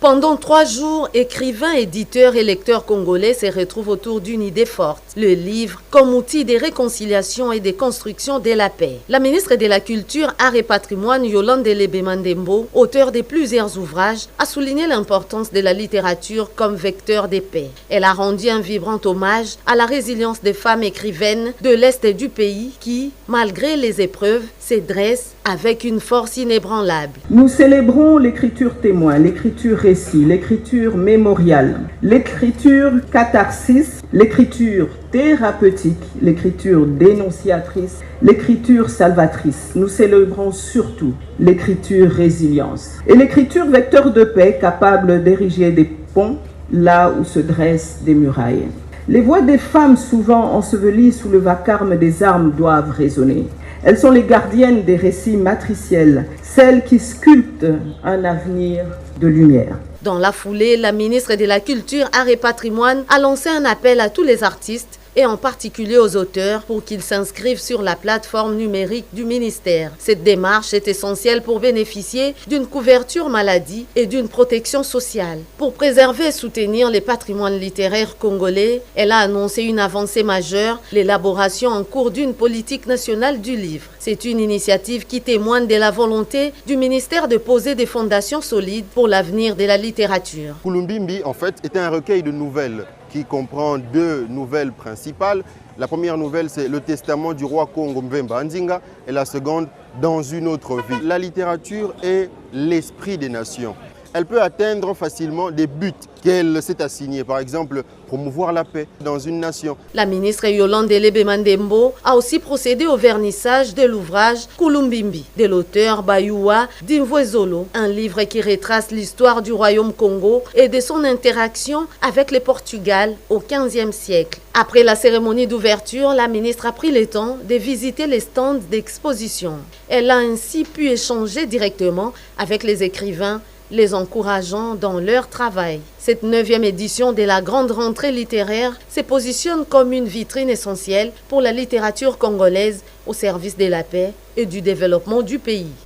Pendant 3 jours, écrivains, éditeurs et lecteurs congolais se retrouvent autour d'une idée forte, le livre comme outil de réconciliation et de construction de la paix. La ministre de la Culture, Arts et Patrimoine, Yolande Mandembo, auteure de plusieurs ouvrages, a souligné l'importance de la littérature comme vecteur de paix. Elle a rendu un vibrant hommage à la résilience des femmes écrivaines de l'Est du pays qui, malgré les épreuves, se dressent avec une force inébranlable. Nous célébrons l'écriture témoin, l'écriture récit, l'écriture mémoriale, l'écriture catharsis, l'écriture thérapeutique, l'écriture dénonciatrice, l'écriture salvatrice. Nous célébrons surtout l'écriture résilience et l'écriture vecteur de paix capable d'ériger des ponts là où se dressent des murailles. Les voix des femmes souvent ensevelies sous le vacarme des armes doivent résonner. Elles sont les gardiennes des récits matriciels, celles qui sculptent un avenir de lumière. Dans la foulée, la ministre de la Culture, Arts et Patrimoine a lancé un appel à tous les artistes et en particulier aux auteurs pour qu'ils s'inscrivent sur la plateforme numérique du ministère. Cette démarche est essentielle pour bénéficier d'une couverture maladie et d'une protection sociale. Pour préserver et soutenir les patrimoines littéraires congolais, elle a annoncé une avancée majeure, l'élaboration en cours d'une politique nationale du livre. C'est une initiative qui témoigne de la volonté du ministère de poser des fondations solides pour l'avenir de la littérature. Kulumbimbi, en fait, était un recueil de nouvelles qui comprend 2 nouvelles principales. La première nouvelle, c'est le testament du roi Congo Mvemba Ndinga et la seconde, Dans une autre vie. La littérature est l'esprit des nations. Elle peut atteindre facilement des buts qu'elle s'est assignés, par exemple promouvoir la paix dans une nation. La ministre Yolande Mandembo a aussi procédé au vernissage de l'ouvrage Kulumbimbi de l'auteur Bayuwa Dimvwezolo, un livre qui retrace l'histoire du royaume Congo et de son interaction avec le Portugal au XVe siècle. Après la cérémonie d'ouverture, la ministre a pris le temps de visiter les stands d'exposition. Elle a ainsi pu échanger directement avec les écrivains, les encourageant dans leur travail. Cette 9e édition de la grande rentrée littéraire se positionne comme une vitrine essentielle pour la littérature congolaise au service de la paix et du développement du pays.